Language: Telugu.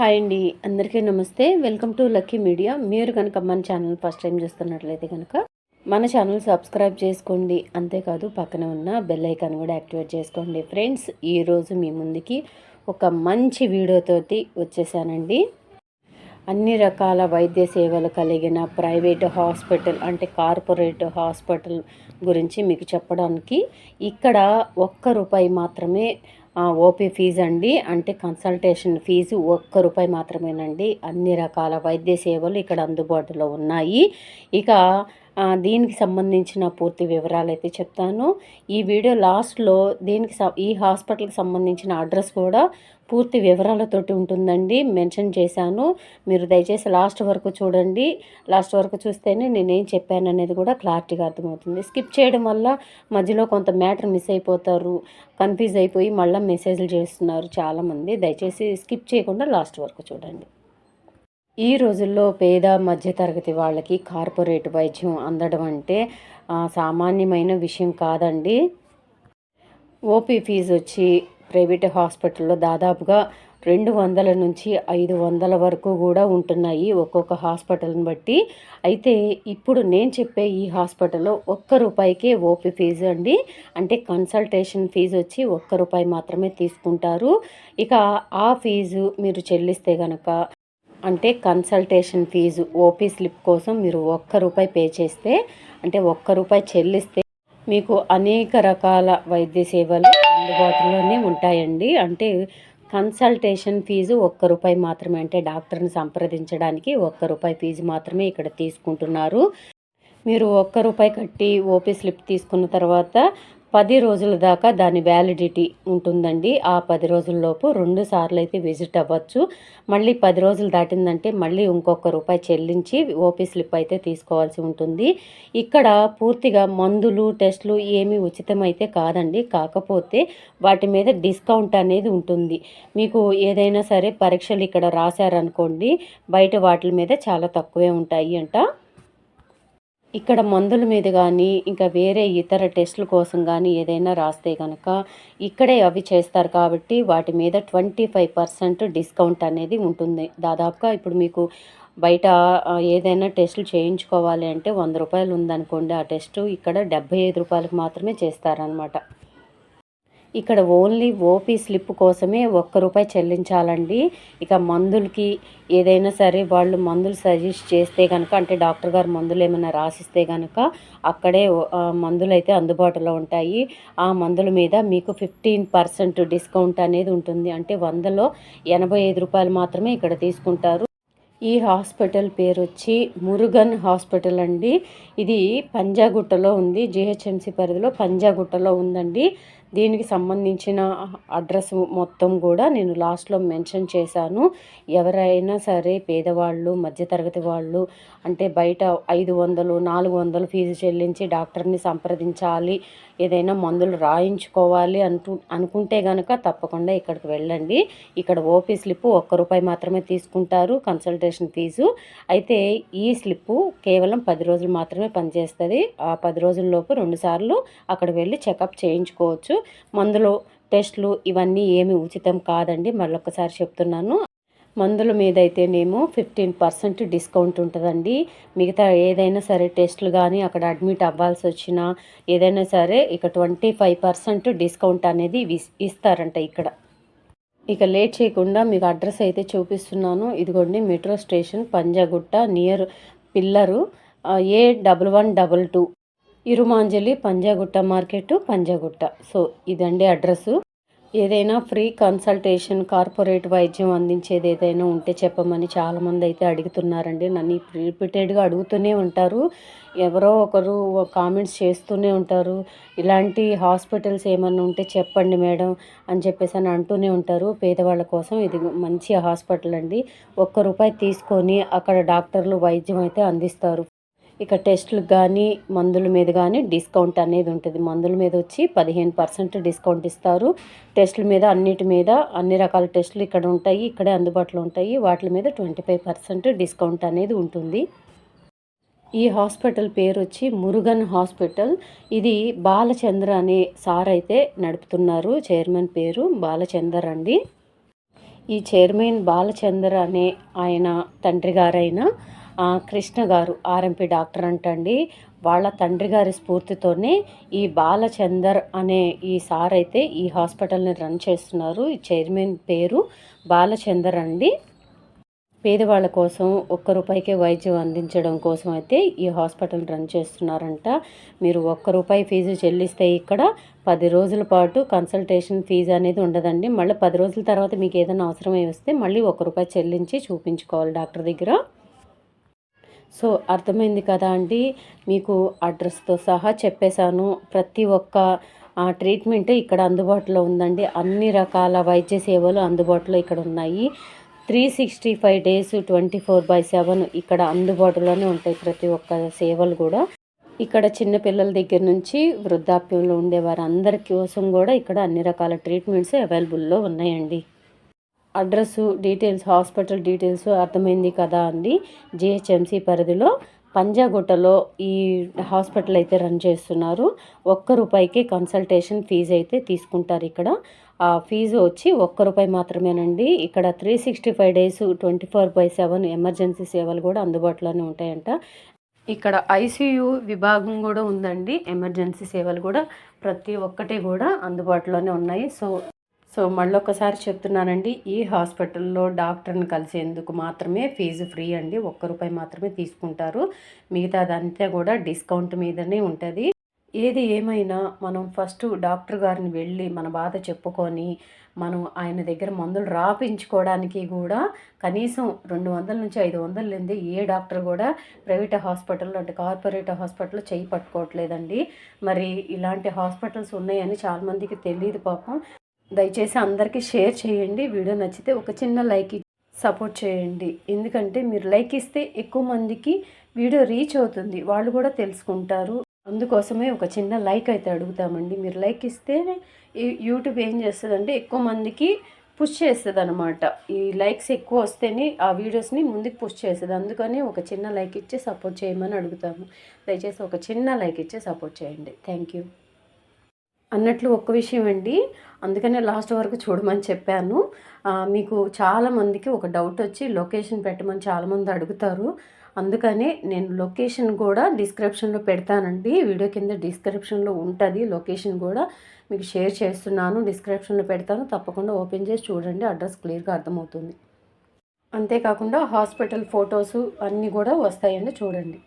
హాయ్ అండి, అందరికీ నమస్తే. Welcome to lucky media. మీరు కనుక మన ఛానల్ ఫస్ట్ టైం చూస్తున్నట్లయితే కనుక మన ఛానల్ సబ్స్క్రైబ్ చేసుకోండి. అంతేకాదు పక్కన ఉన్న బెల్ ఐకాన్ కూడా యాక్టివేట్ చేసుకోండి. ఫ్రెండ్స్, ఈరోజు మీ ముందుకి ఒక మంచి వీడియోతోటి వచ్చేసానండి. అన్ని రకాల వైద్య సేవలు కలిగిన ప్రైవేట్ హాస్పిటల్ అంటే కార్పొరేట్ హాస్పిటల్ గురించి మీకు చెప్పడానికి ఇక్కడ ₹1 మాత్రమే ఓపీ ఫీజు అండి. అంటే కన్సల్టేషన్ ఫీజు ₹1 మాత్రమేనండి. అన్ని రకాల వైద్య సేవలు ఇక్కడ అందుబాటులో ఉన్నాయి. ఇక దీనికి సంబంధించిన పూర్తి వివరాలు అయితే చెప్తాను. ఈ వీడియో లాస్ట్లో ఈ హాస్పిటల్కి సంబంధించిన అడ్రస్ కూడా పూర్తి వివరాలతోటి ఉంటుందండి, మెన్షన్ చేశాను. మీరు దయచేసి లాస్ట్ వరకు చూడండి. లాస్ట్ వరకు చూస్తేనే నేనేం చెప్పాను అనేది కూడా క్లారిటీగా అర్థమవుతుంది. స్కిప్ చేయడం వల్ల మధ్యలో కొంత మ్యాటర్ మిస్ అయిపోతారు, కన్ఫ్యూజ్ అయిపోయి మళ్ళీ మెసేజ్లు చేస్తున్నారు చాలామంది. దయచేసి స్కిప్ చేయకుండా లాస్ట్ వరకు చూడండి. ఈ రోజుల్లో పేద మధ్యతరగతి వాళ్ళకి కార్పొరేట్ వైద్యం అందడం అంటే సామాన్యమైన విషయం కాదండి. ఓపీ ఫీజు వచ్చి ప్రైవేట్ హాస్పిటల్లో దాదాపుగా 200 నుంచి 500 వరకు కూడా ఉంటున్నాయి ఒక్కొక్క హాస్పిటల్ని బట్టి. అయితే ఇప్పుడు నేను చెప్పే ఈ హాస్పిటల్లో ₹1కే ఓపీ ఫీజు అండి. అంటే కన్సల్టేషన్ ఫీజు వచ్చి ₹1 మాత్రమే తీసుకుంటారు. ఇక ఆ ఫీజు మీరు చెల్లిస్తే కనుక, అంటే కన్సల్టేషన్ ఫీజు ఓపీ స్లిప్ కోసం మీరు ₹1 పే చేస్తే, అంటే ₹1 చెల్లిస్తే మీకు అనేక రకాల వైద్య సేవలు అందుబాటులోనే ఉంటాయండి. అంటే కన్సల్టేషన్ ఫీజు ₹1 మాత్రమే. అంటే డాక్టర్ని సంప్రదించడానికి ₹1 ఫీజు మాత్రమే ఇక్కడ తీసుకుంటున్నారు. మీరు ₹1 కట్టి ఓపీ స్లిప్ తీసుకున్న తర్వాత 10 రోజుల దాకా దాని వ్యాలిడిటీ ఉంటుందండి. ఆ 10 రోజుల్లోపు 2 సార్లు అయితే విజిట్ అవ్వచ్చు. మళ్ళీ 10 రోజులు దాటిందంటే మళ్ళీ ఇంకొక రూపాయి చెల్లించి ఓపీ స్లిప్ అయితే తీసుకోవాల్సి ఉంటుంది. ఇక్కడ పూర్తిగా మందులు, టెస్టులు ఏమీ ఉచితమైతే కాదండి. కాకపోతే వాటి మీద డిస్కౌంట్ అనేది ఉంటుంది. మీకు ఏదైనా సరే పరీక్షలు ఇక్కడ రాశారనుకోండి, బయట వాటి మీద చాలా తక్కువే ఉంటాయి అంట. ఇక్కడ మందుల మీద కానీ ఇంకా వేరే ఇతర టెస్టుల కోసం కానీ ఏదైనా రాస్తే కనుక ఇక్కడే అవి చేస్తారు కాబట్టి వాటి మీద 25% డిస్కౌంట్ అనేది ఉంటుంది. దాదాపుగా ఇప్పుడు మీకు బయట ఏదైనా టెస్టులు చేయించుకోవాలి అంటే ₹100 ఉందనుకోండి, ఆ టెస్టు ఇక్కడ ₹75 మాత్రమే చేస్తారనమాట. ఇక్కడ ఓన్లీ ఓపీ స్లిప్ కోసమే ₹1 చెల్లించాలండి. ఇక మందులకి ఏదైనా సరే వాళ్ళు మందులు సజెస్ట్ చేస్తే కనుక, అంటే డాక్టర్ గారు మందులు ఏమైనా రాసిస్తే కనుక అక్కడే మందులు అయితే అందుబాటులో ఉంటాయి. ఆ మందుల మీద మీకు 15% డిస్కౌంట్ అనేది ఉంటుంది. అంటే 100లో ₹85 మాత్రమే ఇక్కడ తీసుకుంటారు. ఈ హాస్పిటల్ పేరు వచ్చి మురుగన్ హాస్పిటల్ అండి. ఇది పంజాగుట్టలో ఉంది. జీహెచ్ఎంసీ పరిధిలో పంజాగుట్టలో ఉందండి. దీనికి సంబంధించిన అడ్రస్ మొత్తం కూడా నేను లాస్ట్లో మెన్షన్ చేశాను. ఎవరైనా సరే పేదవాళ్ళు, మధ్యతరగతి వాళ్ళు, అంటే బయట 500, 400 ఫీజు చెల్లించి డాక్టర్ని సంప్రదించాలి, ఏదైనా మందులు రాయించుకోవాలి అనుకుంటే కనుక తప్పకుండా ఇక్కడికి వెళ్ళండి. ఇక్కడ ఓపీ స్లిప్ ₹1 మాత్రమే తీసుకుంటారు కన్సల్టేషన్ ఫీజు. అయితే ఈ స్లిప్పు కేవలం 10 రోజులు మాత్రమే పనిచేస్తుంది. ఆ 10 రోజుల్లోపు 2 సార్లు అక్కడ వెళ్ళి చెకప్ చేయించుకోవచ్చు. మందులు, టెస్టులు ఇవన్నీ ఏమి ఉచితం కాదండి. మళ్ళొకసారి చెప్తున్నాను. మందుల మీద అయితేనేమో 15% డిస్కౌంట్ ఉంటుందండి. మిగతా ఏదైనా సరే టెస్టులు కానీ అక్కడ అడ్మిట్ అవ్వాల్సి వచ్చినా ఏదైనా సరే ఇక 25% డిస్కౌంట్ అనేది ఇస్తారంట ఇక్కడ. ఇక లేట్ చేయకుండా మీకు అడ్రస్ అయితే చూపిస్తున్నాను. ఇదిగోండి, metro station Panjagutta, near pillar A1122, ఇరుమాంజలి, పంజాగుట్ట మార్కెట్, పంజాగుట్ట. సో ఇదండి అడ్రస్సు. ఏదైనా ఫ్రీ కన్సల్టేషన్, కార్పొరేట్ వైద్యం అందించేది ఏదైనా ఉంటే చెప్పమని చాలామంది అయితే అడుగుతున్నారండి. నన్ను రిపీటెడ్గా అడుగుతూనే ఉంటారు. ఎవరో ఒకరు కామెంట్స్ చేస్తూనే ఉంటారు. ఇలాంటి హాస్పిటల్స్ ఏమన్నా ఉంటే చెప్పండి మేడం అని చెప్పేసి అని అంటూనే ఉంటారు. పేదవాళ్ళ కోసం ఇది మంచి హాస్పిటల్ అండి. ₹1 తీసుకొని అక్కడ డాక్టర్లు వైద్యం అయితే అందిస్తారు. ఇక టెస్టులకు కానీ మందుల మీద కానీ డిస్కౌంట్ అనేది ఉంటుంది. మందుల మీద వచ్చి 15% డిస్కౌంట్ ఇస్తారు. టెస్టుల మీద అన్నిటి మీద అన్ని రకాల టెస్టులు ఇక్కడ ఉంటాయి, ఇక్కడే అందుబాటులో ఉంటాయి. వాటి మీద 25% డిస్కౌంట్ అనేది ఉంటుంది. ఈ హాస్పిటల్ పేరు వచ్చి మురుగన్ హాస్పిటల్. ఇది బాలచంద్ర అనే సార్ అయితే నడుపుతున్నారు. చైర్మన్ పేరు బాలచందర్ అండి. ఈ చైర్మన్ బాలచందర్ అనే ఆయన తండ్రి గారైన కృష్ణ గారు ఆర్ఎంపీ డాక్టర్ అంటండి. వాళ్ళ తండ్రి గారి స్ఫూర్తితోనే ఈ బాలచందర్ అనే ఈ సార్ అయితే ఈ హాస్పిటల్ని రన్ చేస్తున్నారు. ఈ చైర్మన్ పేరు బాలచందర్ అండి. పేదవాళ్ళ కోసం ఒక్క రూపాయికే వైద్యం అందించడం కోసం అయితే ఈ హాస్పిటల్ రన్ చేస్తున్నారంట. మీరు ఒక్క రూపాయి ఫీజు చెల్లిస్తే ఇక్కడ 10 రోజుల పాటు కన్సల్టేషన్ ఫీజు అనేది ఉండదండి. మళ్ళీ 10 రోజుల తర్వాత మీకు ఏదైనా అవసరమై వస్తే మళ్ళీ ₹1 చెల్లించి చూపించుకోవాలి డాక్టర్ దగ్గర. సో అర్థమైంది కదా అండి. మీకు అడ్రస్తో సహా చెప్పేశాను. ప్రతి ఒక్క ట్రీట్మెంట్ ఇక్కడ అందుబాటులో ఉందండి. అన్ని రకాల వైద్య సేవలు అందుబాటులో ఇక్కడ ఉన్నాయి. 365 డేస్ 24/7 ఇక్కడ అందుబాటులోనే ఉంటాయి ప్రతి ఒక్క సేవలు కూడా. ఇక్కడ చిన్న పిల్లల దగ్గర నుంచి వృద్ధాప్యంలో ఉండే వారందరి కోసం కూడా ఇక్కడ అన్ని రకాల ట్రీట్మెంట్స్ అవైలబుల్లో ఉన్నాయండి. అడ్రస్సు డీటెయిల్స్, హాస్పిటల్ డీటెయిల్స్ అర్థమైంది కదా అండి. జిహెచ్ఎంసి పరిధిలో పంజాగుట్టలో ఈ హాస్పిటల్ అయితే రన్ చేస్తున్నారు. ₹1 కన్సల్టేషన్ ఫీజు అయితే తీసుకుంటారు ఇక్కడ. ఆ ఫీజు వచ్చి ₹1 మాత్రమేనండి. ఇక్కడ 365 డేస్ 24/7 ఎమర్జెన్సీ సేవలు కూడా అందుబాటులోనే ఉంటాయంట. ఇక్కడ ఐసీయూ విభాగం కూడా ఉందండి. ఎమర్జెన్సీ సేవలు కూడా ప్రతి ఒక్కటి కూడా అందుబాటులోనే ఉన్నాయి. సో మళ్ళొకసారి చెప్తున్నానండి, ఈ హాస్పిటల్లో డాక్టర్ని కలిసేందుకు మాత్రమే ఫీజు ఫ్రీ అండి. ₹1 మాత్రమే తీసుకుంటారు. మిగతాదంతా కూడా డిస్కౌంట్ మీదనే ఉంటుంది. ఏది ఏమైనా మనం ఫస్ట్ డాక్టర్ గారిని వెళ్ళి మన బాధ చెప్పుకొని మనం ఆయన దగ్గర మందులు రాపించుకోవడానికి కూడా కనీసం 200 నుంచి 500 లేనిదే ఏ డాక్టర్ కూడా ప్రైవేట్ హాస్పిటల్ అంటే కార్పొరేట్ హాస్పిటల్లో చేయి పట్టుకోవట్లేదండి. మరి ఇలాంటి హాస్పిటల్స్ ఉన్నాయని చాలామందికి తెలియదు పాపం. దయచేసి అందరికీ షేర్ చేయండి. వీడియో నచ్చితే ఒక చిన్న లైక్ సపోర్ట్ చేయండి. ఎందుకంటే మీరు లైక్ ఇస్తే ఎక్కువ మందికి వీడియో రీచ్ అవుతుంది, వాళ్ళు కూడా తెలుసుకుంటారు. అందుకోసమే ఒక చిన్న లైక్ అయితే అడుగుతామండి. మీరు లైక్ ఇస్తేనే యూట్యూబ్ ఏం చేస్తుందంటే ఎక్కువ మందికి పుష్ చేస్తుంది అనమాట. ఈ లైక్స్ ఎక్కువ వస్తేనే ఆ వీడియోస్ని ముందుకు పుష్ చేస్తుంది. అందుకని ఒక చిన్న లైక్ ఇచ్చి సపోర్ట్ చేయమని అడుగుతాము. దయచేసి ఒక చిన్న లైక్ ఇచ్చి సపోర్ట్ చేయండి. Thank you. అన్నట్లు ఒక్క విషయం అండి, అందుకనే లాస్ట్ వరకు చూడమని చెప్పాను. మీకు చాలామందికి ఒక డౌట్ వచ్చి లొకేషన్ పెట్టమని చాలామంది అడుగుతారు. అందుకనే నేను లొకేషన్ కూడా డిస్క్రిప్షన్లో పెడతానండి. వీడియో కింద డిస్క్రిప్షన్లో ఉంటుంది. లొకేషన్ కూడా మీకు షేర్ చేస్తున్నాను, డిస్క్రిప్షన్లో పెడతాను. తప్పకుండా ఓపెన్ చేసి చూడండి, అడ్రస్ క్లియర్గా అర్థమవుతుంది. అంతేకాకుండా హాస్పిటల్ ఫొటోసు అన్నీ కూడా వస్తాయండి, చూడండి.